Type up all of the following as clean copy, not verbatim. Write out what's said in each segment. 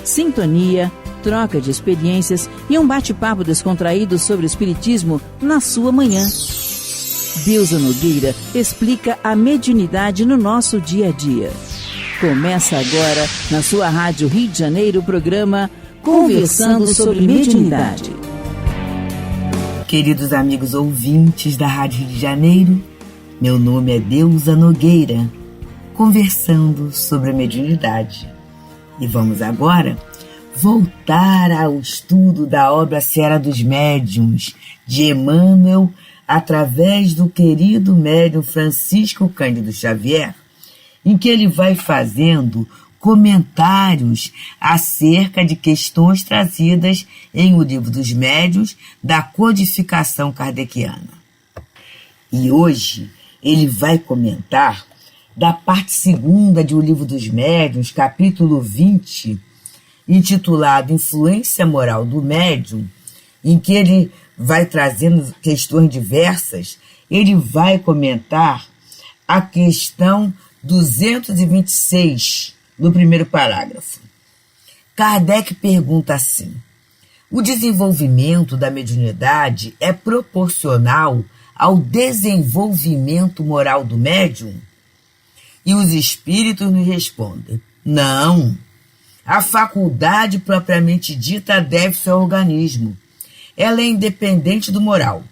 sintonia, troca de experiências e um bate-papo descontraído sobre o espiritismo na sua manhã. Deusa Nogueira explica a mediunidade no nosso dia a dia. Começa agora, na sua Rádio Rio de Janeiro, o programa Conversando sobre Mediunidade. Queridos amigos ouvintes da Rádio Rio de Janeiro, meu nome é Deusa Nogueira, conversando sobre a mediunidade. E vamos agora voltar ao estudo da obra Seara dos Médiuns, de Emmanuel, através do querido médium Francisco Cândido Xavier, em que ele vai fazendo comentários acerca de questões trazidas em O Livro dos Médiuns da codificação kardeciana. E hoje ele vai comentar da parte segunda de O Livro dos Médiuns, capítulo 20, intitulado Influência Moral do Médium, em que ele vai trazendo questões diversas. Ele vai comentar a questão 226, no primeiro parágrafo. Kardec pergunta assim: o desenvolvimento da mediunidade é proporcional ao desenvolvimento moral do médium? E os espíritos nos respondem: não. A faculdade propriamente dita deve-se ao organismo. Ela é independente do moral.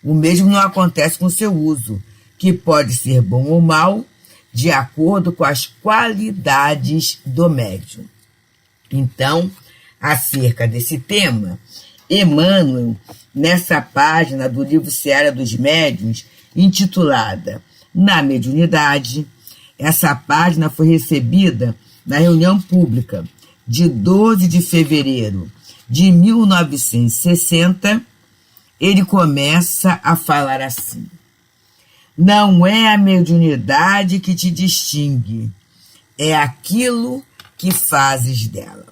O mesmo não acontece com seu uso, que pode ser bom ou mau, de acordo com as qualidades do médium. Então, acerca desse tema, Emmanuel, nessa página do livro Seara dos Médiuns, intitulada Na Mediunidade, essa página foi recebida na reunião pública de 12 de fevereiro de 1960, ele começa a falar assim: não é a mediunidade que te distingue, é aquilo que fazes dela.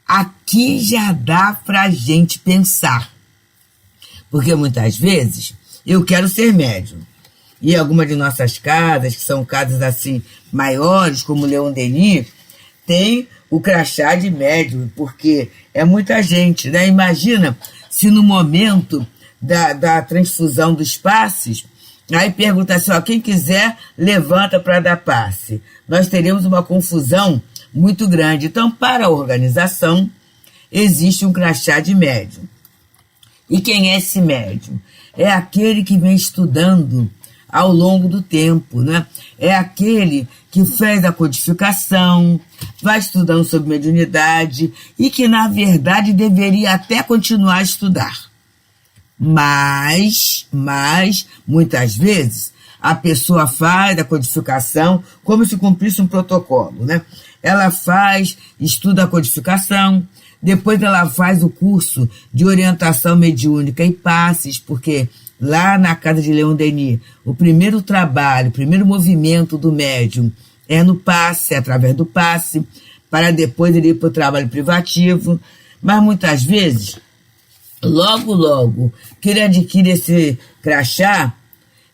Aqui já dá pra gente pensar, porque muitas vezes eu quero ser médium, e algumas de nossas casas, que são casas assim maiores, como o Leon Denis, tem o crachá de médium, porque é muita gente, né? Imagina se no momento da transfusão dos passes, aí pergunta assim, ó, quem quiser levanta para dar passe. Nós teremos uma confusão muito grande. Então, para a organização, existe um crachá de médium. E quem é esse médium? É aquele que vem estudando ao longo do tempo, né? É aquele que fez a codificação, vai estudando sobre mediunidade e que, na verdade, deveria até continuar a estudar. Mas, muitas vezes, a pessoa faz a codificação como se cumprisse um protocolo, né? Ela estuda a codificação, depois ela faz o curso de orientação mediúnica e passes, porque lá na casa de Leon Denis, o primeiro trabalho, o primeiro movimento do médium é no passe, é através do passe, para depois ele ir para o trabalho privativo. Mas muitas vezes, logo que ele adquire esse crachá,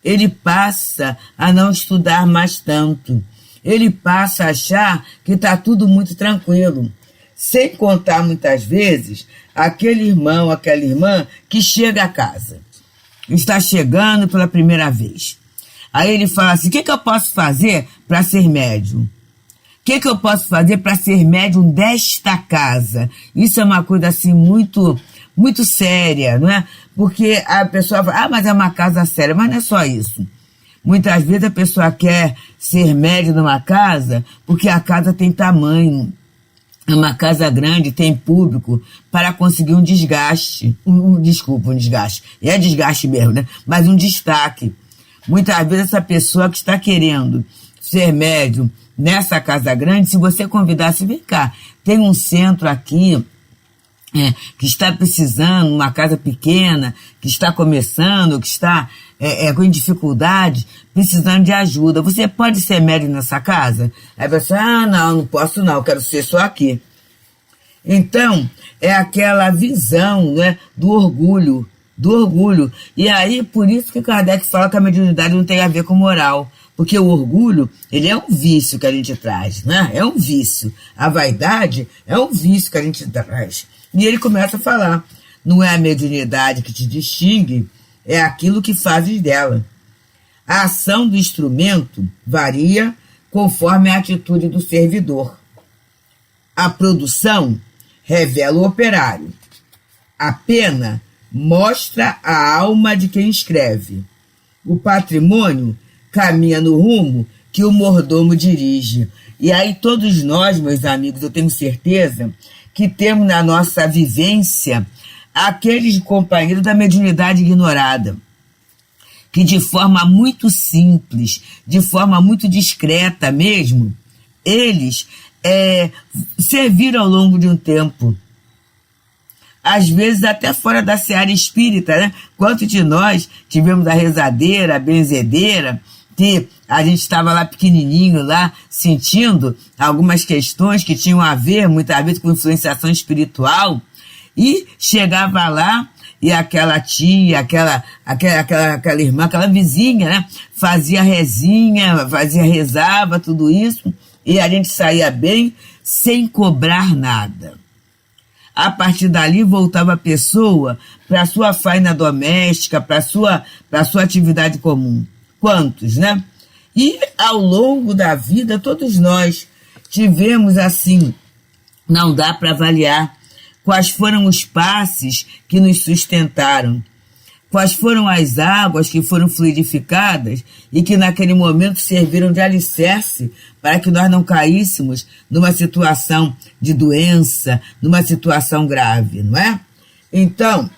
ele passa a não estudar mais tanto. Ele passa a achar que está tudo muito tranquilo. Sem contar, muitas vezes, aquele irmão, aquela irmã que chega a casa. Está chegando pela primeira vez. Aí ele fala assim, o que eu posso fazer para ser médium? O que eu posso fazer para ser médium desta casa? Isso é uma coisa assim muito séria, não é? Porque a pessoa fala, mas é uma casa séria, mas não é só isso. Muitas vezes a pessoa quer ser médium numa casa porque a casa tem tamanho. É uma casa grande, tem público, para conseguir um desgaste. Um desgaste. É desgaste mesmo, né? Mas um destaque. Muitas vezes essa pessoa que está querendo ser médium nessa casa grande, se você convidasse, vem cá, tem um centro aqui que está precisando, uma casa pequena, que está começando, que está com dificuldade, precisando de ajuda. Você pode ser médium nessa casa? Aí você, não posso não, quero ser só aqui. Então, é aquela visão, né, do orgulho. E aí, por isso que Kardec fala que a mediunidade não tem a ver com moral. Porque o orgulho, ele é um vício que a gente traz, né? É um vício. A vaidade é um vício que a gente traz. E ele começa a falar, não é a mediunidade que te distingue, é aquilo que fazes dela. A ação do instrumento varia conforme a atitude do servidor. A produção revela o operário. A pena mostra a alma de quem escreve. O patrimônio caminha no rumo que o mordomo dirige. E aí todos nós, meus amigos, eu tenho certeza que temos na nossa vivência aqueles companheiros da mediunidade ignorada, que de forma muito simples, de forma muito discreta mesmo, eles serviram ao longo de um tempo. Às vezes até fora da seara espírita, né? Quantos de nós tivemos a rezadeira, a benzedeira, que a gente estava lá pequenininho, lá sentindo algumas questões que tinham a ver, muitas vezes, com influenciação espiritual, e chegava lá e aquela tia, aquela irmã, aquela vizinha, né? Fazia rezinha, rezava, tudo isso, e a gente saía bem sem cobrar nada. A partir dali voltava a pessoa para a sua faina doméstica, para a sua atividade comum. Quantos, né? E ao longo da vida, todos nós tivemos assim, não dá para avaliar quais foram os passes que nos sustentaram, quais foram as águas que foram fluidificadas e que naquele momento serviram de alicerce para que nós não caíssemos numa situação de doença, numa situação grave, não é? Então,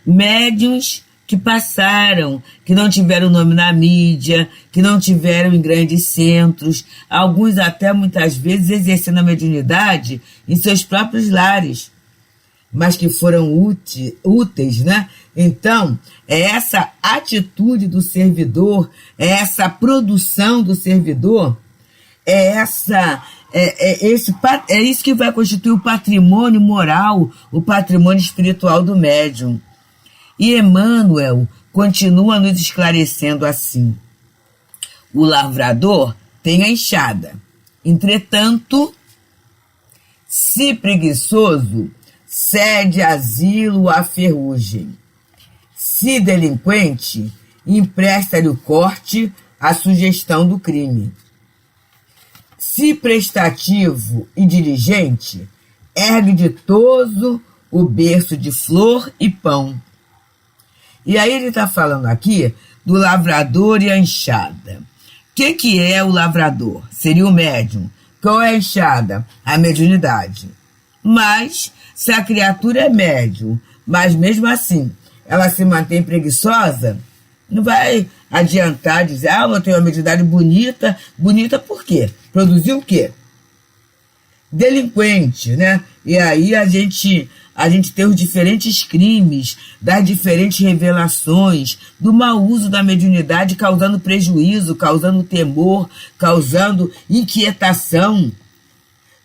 médiuns que passaram, que não tiveram nome na mídia, que não tiveram em grandes centros, alguns até muitas vezes exercendo a mediunidade em seus próprios lares, mas que foram úteis, né? Então, é essa atitude do servidor, é essa produção do servidor, é isso que vai constituir o patrimônio moral, o patrimônio espiritual do médium. E Emmanuel continua nos esclarecendo assim: o lavrador tem a enxada, entretanto, se preguiçoso, cede asilo à ferrugem. Se delinquente, empresta-lhe o corte à sugestão do crime. Se prestativo e diligente, ergue ditoso o berço de flor e pão. E aí ele está falando aqui do lavrador e a enxada. O que é o lavrador? Seria o médium. Qual é a enxada? A mediunidade. Mas, se a criatura é médium, mas mesmo assim ela se mantém preguiçosa, não vai adiantar dizer, eu tenho uma mediunidade bonita. Bonita por quê? Produziu o quê? Delinquente, né? E aí a gente tem os diferentes crimes, das diferentes revelações, do mau uso da mediunidade causando prejuízo, causando temor, causando inquietação,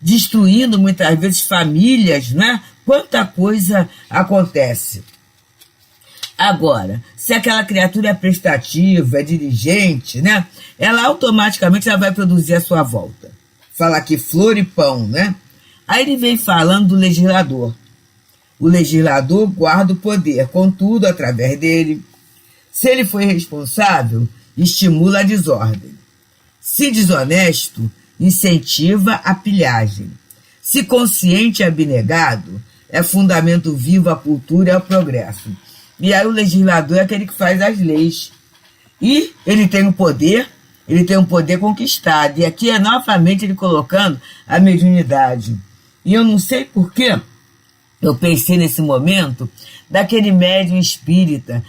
destruindo muitas vezes famílias, né? Quanta coisa acontece. Agora, se aquela criatura é prestativa, é diligente, né? Ela automaticamente vai produzir a sua volta. Fala aqui flor e pão, né? Aí ele vem falando do legislador. O legislador guarda o poder, contudo, através dele, se ele foi responsável, estimula a desordem. Se desonesto, incentiva a pilhagem. Se consciente e abnegado, é fundamento vivo à cultura e ao progresso. E aí o legislador é aquele que faz as leis. E ele tem um poder conquistado. E aqui é novamente ele colocando a mediunidade. E eu não sei por quê, eu pensei nesse momento daquele médium espírita,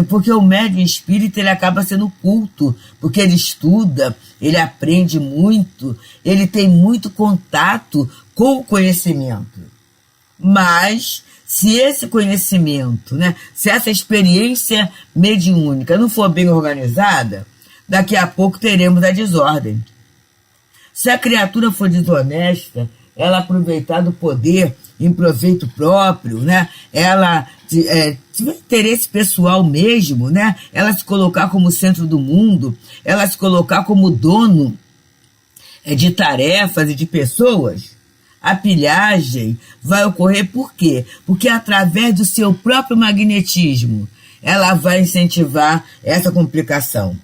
porque o médium espírita ele acaba sendo culto, porque ele estuda, ele aprende muito, ele tem muito contato com o conhecimento. Mas se esse conhecimento, né, se essa experiência mediúnica não for bem organizada, daqui a pouco teremos a desordem. Se a criatura for desonesta, ela aproveitar do poder em proveito próprio, né? Ela tiver interesse pessoal mesmo, né? Ela se colocar como centro do mundo, ela se colocar como dono de tarefas e de pessoas, a pilhagem vai ocorrer por quê? Porque através do seu próprio magnetismo, ela vai incentivar essa complicação.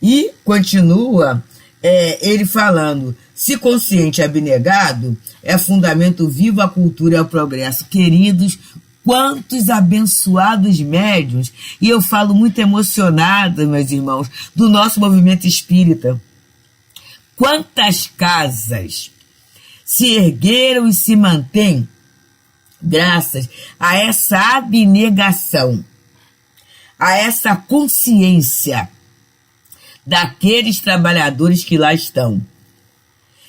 E continua ele falando, se consciente e abnegado, é fundamento vivo à cultura e ao progresso. Queridos, quantos abençoados médiuns, e eu falo muito emocionada, meus irmãos, do nosso movimento espírita. Quantas casas se ergueram e se mantêm graças a essa abnegação, a essa consciência daqueles trabalhadores que lá estão.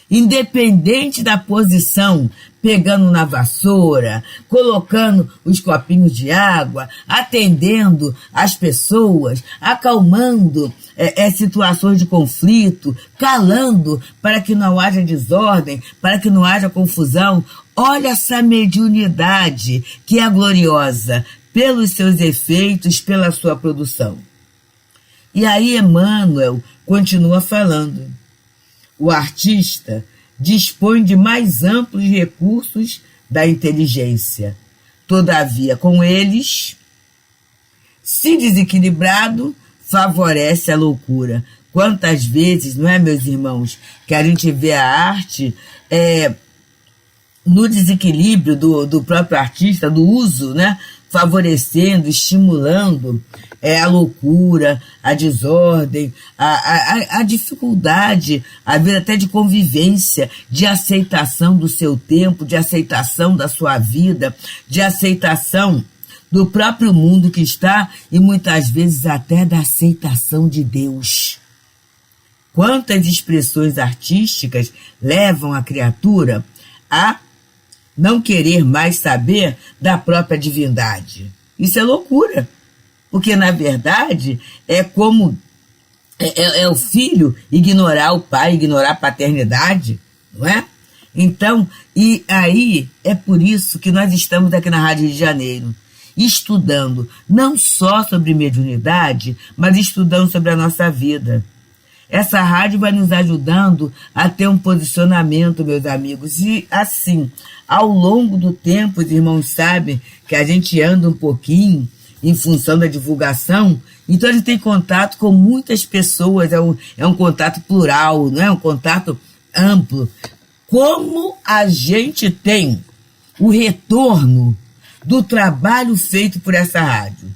Independente da posição, pegando na vassoura, colocando os copinhos de água, atendendo as pessoas, acalmando situações de conflito, calando para que não haja desordem, para que não haja confusão. Olha essa mediunidade que é gloriosa pelos seus efeitos, pela sua produção. E aí Emmanuel continua falando. O artista dispõe de mais amplos recursos da inteligência. Todavia, com eles, se desequilibrado, favorece a loucura. Quantas vezes, não é, meus irmãos, que a gente vê a arte no desequilíbrio do próprio artista, do uso, né? Favorecendo, estimulando a loucura, a desordem, a dificuldade, às vezes até de convivência, de aceitação do seu tempo, de aceitação da sua vida, de aceitação do próprio mundo que está e muitas vezes até da aceitação de Deus. Quantas expressões artísticas levam a criatura a não querer mais saber da própria divindade. Isso é loucura, porque na verdade é como o filho ignorar o pai, ignorar a paternidade, não é? Então, e aí é por isso que nós estamos aqui na Rádio Rio de Janeiro, estudando não só sobre mediunidade, mas estudando sobre a nossa vida. Essa rádio vai nos ajudando a ter um posicionamento, meus amigos. E assim, ao longo do tempo, os irmãos sabem que a gente anda um pouquinho em função da divulgação, então a gente tem contato com muitas pessoas, é um contato plural, não é? Um contato amplo. Como a gente tem o retorno do trabalho feito por essa rádio.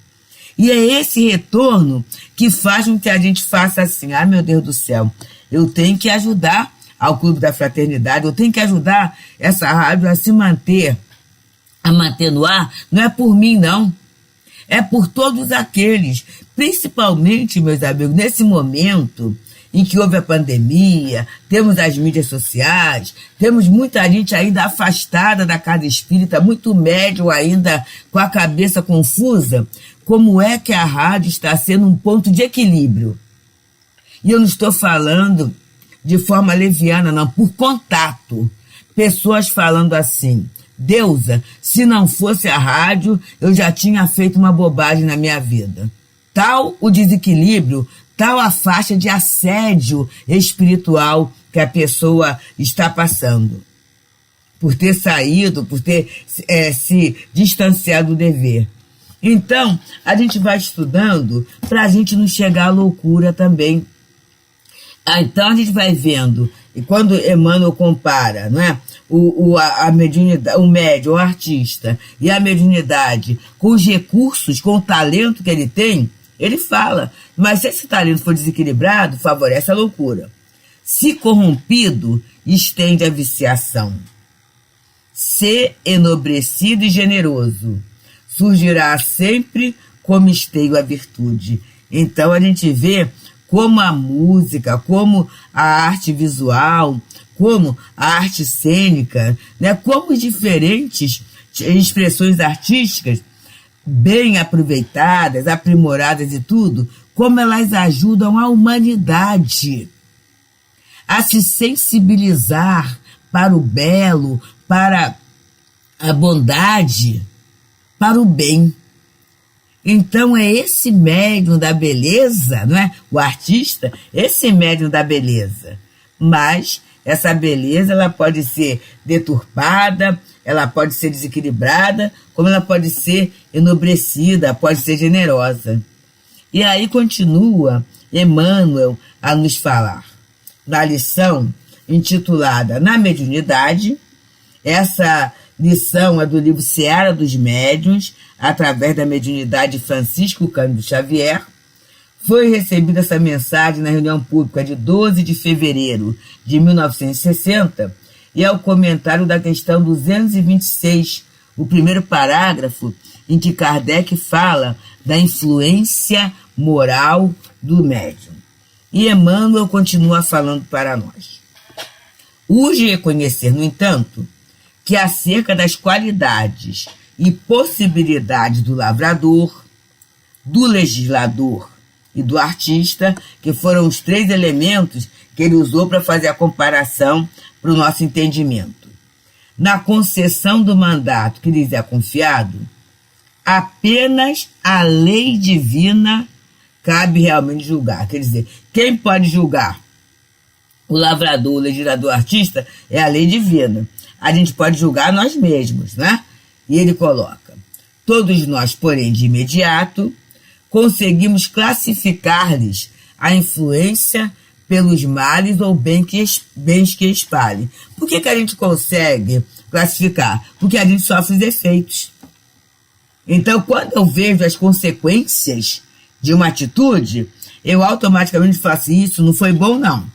E é esse retorno que faz com que a gente faça assim, meu Deus do céu, eu tenho que ajudar ao Clube da Fraternidade, eu tenho que ajudar essa rádio a se manter, a manter no ar, não é por mim não, é por todos aqueles, principalmente, meus amigos, nesse momento em que houve a pandemia, temos as mídias sociais, temos muita gente ainda afastada da casa espírita, muito médium ainda com a cabeça confusa. Como é que a rádio está sendo um ponto de equilíbrio? E eu não estou falando de forma leviana, não, por contato. Pessoas falando assim, Deusa, se não fosse a rádio, eu já tinha feito uma bobagem na minha vida. Tal o desequilíbrio, tal a faixa de assédio espiritual que a pessoa está passando. Por ter saído, por ter se distanciado do dever. Então, a gente vai estudando para a gente não chegar à loucura também. Então, a gente vai vendo, e quando Emmanuel compara, não é? A mediunidade, o médium, o artista, e a mediunidade com os recursos, com o talento que ele tem, ele fala, mas se esse talento for desequilibrado, favorece a loucura. Se corrompido, estende a viciação. Se enobrecido e generoso, surgirá sempre como esteio a virtude. Então a gente vê como a música, como a arte visual, como a arte cênica, né, como diferentes expressões artísticas, bem aproveitadas, aprimoradas e tudo, como elas ajudam a humanidade a se sensibilizar para o belo, para a bondade, para o bem. Então é esse médium da beleza, não é? O artista, esse médium da beleza. Mas essa beleza, ela pode ser deturpada, ela pode ser desequilibrada, como ela pode ser enobrecida, pode ser generosa. E aí continua Emmanuel a nos falar na lição intitulada Na Mediunidade. Essa lição é do livro Seara dos Médiuns, através da mediunidade de Francisco Cândido Xavier. Foi recebida essa mensagem na reunião pública de 12 de fevereiro de 1960 e é o comentário da questão 226, o primeiro parágrafo, em que Kardec fala da influência moral do médium. E Emmanuel continua falando para nós. Urge reconhecer, no entanto, que acerca das qualidades e possibilidades do lavrador, do legislador e do artista, que foram os 3 elementos que ele usou para fazer a comparação para o nosso entendimento. Na concessão do mandato que lhes é confiado, apenas a lei divina cabe realmente julgar. Quer dizer, quem pode julgar o lavrador, o legislador, o artista é a lei divina. A gente pode julgar nós mesmos, né? E ele coloca: todos nós, porém, de imediato, conseguimos classificar-lhes a influência pelos males ou bens que espalhem. Por que a gente consegue classificar? Porque a gente sofre os efeitos. Então, quando eu vejo as consequências de uma atitude, eu automaticamente faço: isso não foi bom, não.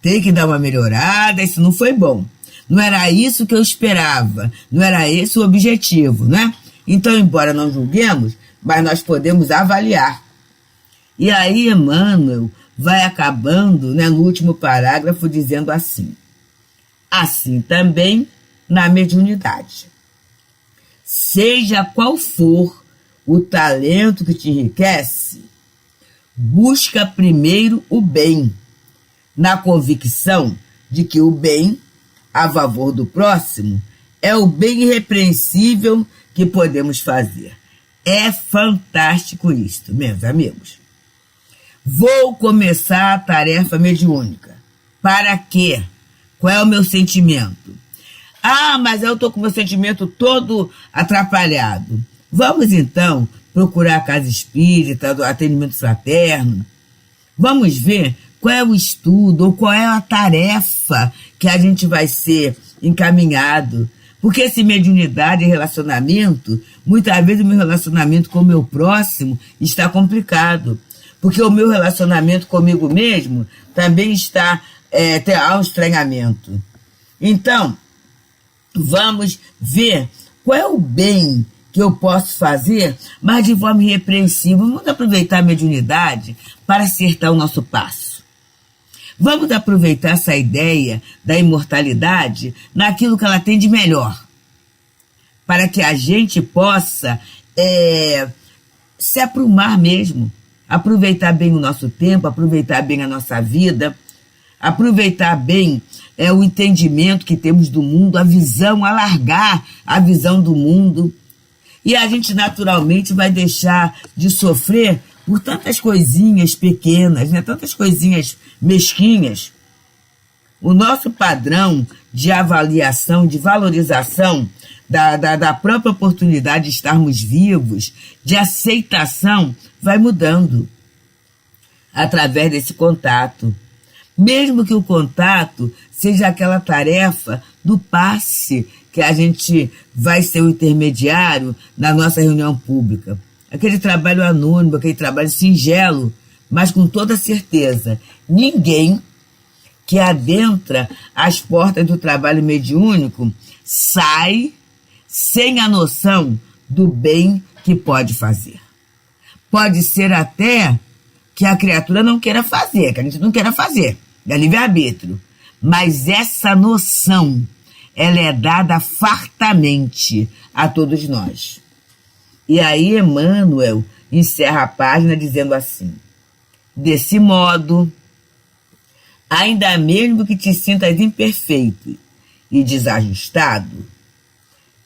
Tem que dar uma melhorada, isso não foi bom. Não era isso que eu esperava, não era esse o objetivo, né? Então, embora não julguemos, mas nós podemos avaliar. E aí Emmanuel vai acabando, né, no último parágrafo, dizendo assim: assim também na mediunidade. Seja qual for o talento que te enriquece, busca primeiro o bem, na convicção de que o bem, a favor do próximo, é o bem irrepreensível que podemos fazer. É fantástico isto, meus amigos. Vou começar a tarefa mediúnica. Para quê? Qual é o meu sentimento? Ah, mas eu estou com o meu sentimento todo atrapalhado. Vamos, então, procurar a casa espírita, do atendimento fraterno. Vamos ver qual é o estudo ou qual é a tarefa que a gente vai ser encaminhado. Porque esse mediunidade e relacionamento, muitas vezes o meu relacionamento com o meu próximo está complicado. Porque o meu relacionamento comigo mesmo também há um estranhamento. Então, vamos ver qual é o bem que eu posso fazer, mas de forma irrepreensível. Vamos aproveitar a mediunidade para acertar o nosso passo. Vamos aproveitar essa ideia da imortalidade naquilo que ela tem de melhor, para que a gente possa se aprumar mesmo, aproveitar bem o nosso tempo, aproveitar bem a nossa vida, aproveitar bem o entendimento que temos do mundo, a visão, alargar a visão do mundo. E a gente naturalmente vai deixar de sofrer por tantas coisinhas pequenas, né? Tantas coisinhas mesquinhas. O nosso padrão de avaliação, de valorização da própria oportunidade de estarmos vivos, de aceitação, vai mudando através desse contato. Mesmo que o contato seja aquela tarefa do passe, que a gente vai ser o intermediário na nossa reunião pública. Aquele trabalho anônimo, aquele trabalho singelo, mas com toda certeza, ninguém que adentra as portas do trabalho mediúnico sai sem a noção do bem que pode fazer. Pode ser até que a criatura não queira fazer, que a gente não queira fazer, é livre-arbítrio. Mas essa noção, ela é dada fartamente a todos nós. E aí Emmanuel encerra a página dizendo assim: desse modo, Ainda mesmo que te sintas imperfeito e desajustado,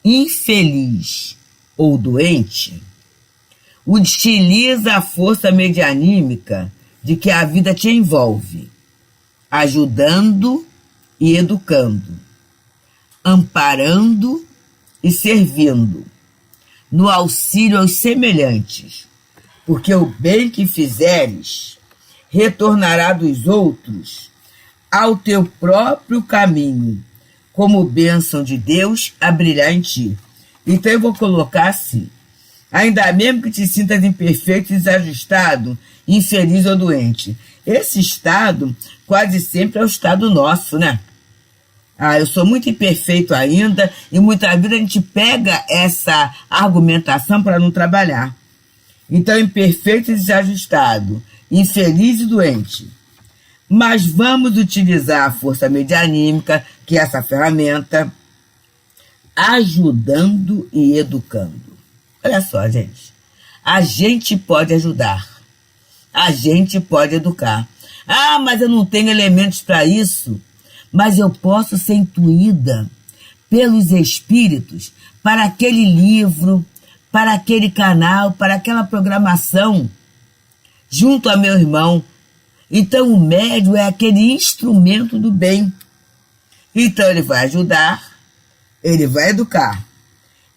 infeliz ou doente, utiliza a força medianímica de que a vida te envolve, ajudando e educando, amparando e servindo, no auxílio aos semelhantes, porque o bem que fizeres retornará dos outros ao teu próprio caminho, como bênção de Deus a brilhar em ti. Então eu vou colocar assim: ainda mesmo que te sintas imperfeito, desajustado, infeliz ou doente. Esse estado quase sempre é o estado nosso, né? Eu sou muito imperfeito ainda, e muitas vezes a gente pega essa argumentação para não trabalhar. Então, imperfeito e desajustado, infeliz e doente. Mas vamos utilizar a força medianímica, que é essa ferramenta, ajudando e educando. Olha só, gente. A gente pode ajudar. A gente pode educar. Mas eu não tenho elementos para isso. Mas eu posso ser intuída pelos espíritos para aquele livro, para aquele canal, para aquela programação, junto a meu irmão. Então o médium é aquele instrumento do bem. Então ele vai ajudar, ele vai educar,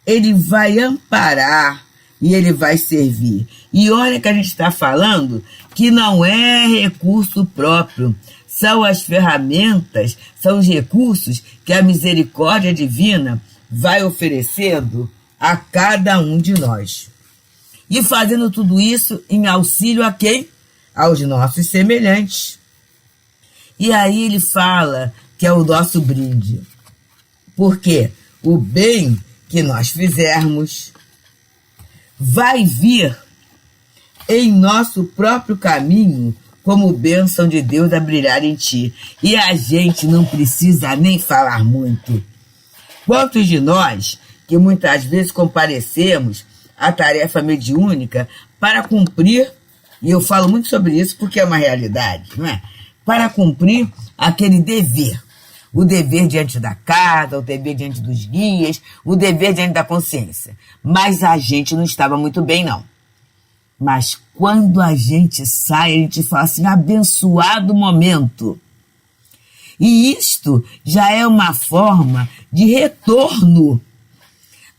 ele vai amparar e ele vai servir. E olha que a gente está falando que não é recurso próprio. São as ferramentas, são os recursos que a misericórdia divina vai oferecendo a cada um de nós. E fazendo tudo isso em auxílio a quem? Aos nossos semelhantes. E aí ele fala que é o nosso brinde. Porque o bem que nós fizermos vai vir em nosso próprio caminho como bênção de Deus a brilhar em ti. E a gente não precisa nem falar muito. Quantos de nós que muitas vezes comparecemos à tarefa mediúnica para cumprir, e eu falo muito sobre isso porque é uma realidade, não é? Para cumprir aquele dever. O dever diante da casa, o dever diante dos guias, o dever diante da consciência. Mas a gente não estava muito bem, não. Mas quando a gente sai, a gente fala assim: abençoado momento. E isto já é uma forma de retorno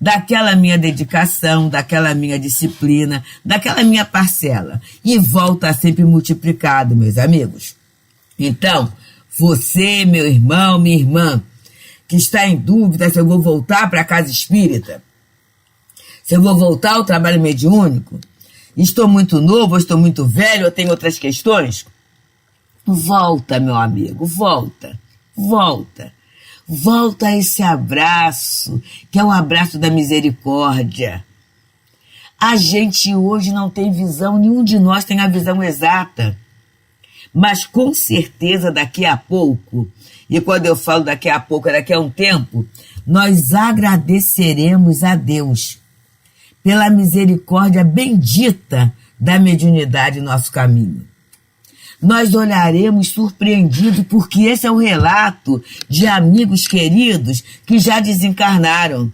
daquela minha dedicação, daquela minha disciplina, daquela minha parcela. E volta sempre multiplicado, meus amigos. Então, você, meu irmão, minha irmã, que está em dúvida se eu vou voltar para a casa espírita, se eu vou voltar ao trabalho mediúnico, estou muito novo, estou muito velho, eu tenho outras questões? Volta, meu amigo, volta, volta. Volta a esse abraço, que é o abraço da misericórdia. A gente hoje não tem visão, nenhum de nós tem a visão exata. Mas com certeza daqui a pouco, e quando eu falo daqui a pouco, daqui a um tempo, nós agradeceremos a Deus pela misericórdia bendita da mediunidade em nosso caminho. Nós olharemos surpreendidos, porque esse é o relato de amigos queridos que já desencarnaram.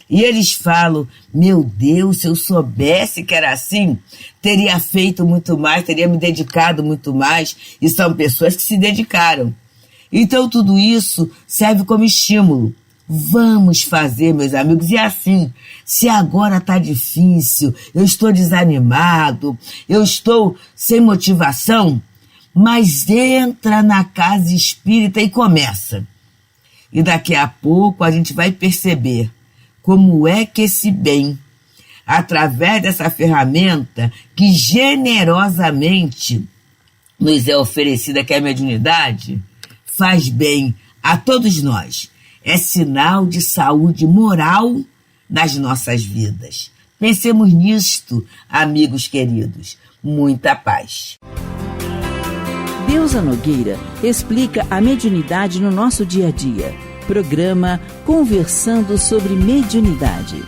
E eles falam: meu Deus, se eu soubesse que era assim, teria feito muito mais, teria me dedicado muito mais. E são pessoas que se dedicaram. Então tudo isso serve como estímulo. Vamos fazer, meus amigos. E assim, se agora está difícil, eu estou desanimado, eu estou sem motivação, mas entra na casa espírita e começa. E daqui a pouco a gente vai perceber como é que esse bem, através dessa ferramenta que generosamente nos é oferecida, que é a mediunidade, faz bem a todos nós. É sinal de saúde moral nas nossas vidas. Pensemos nisto, amigos queridos. Muita paz. Deusa Nogueira explica a mediunidade no nosso dia a dia. Programa Conversando sobre Mediunidade.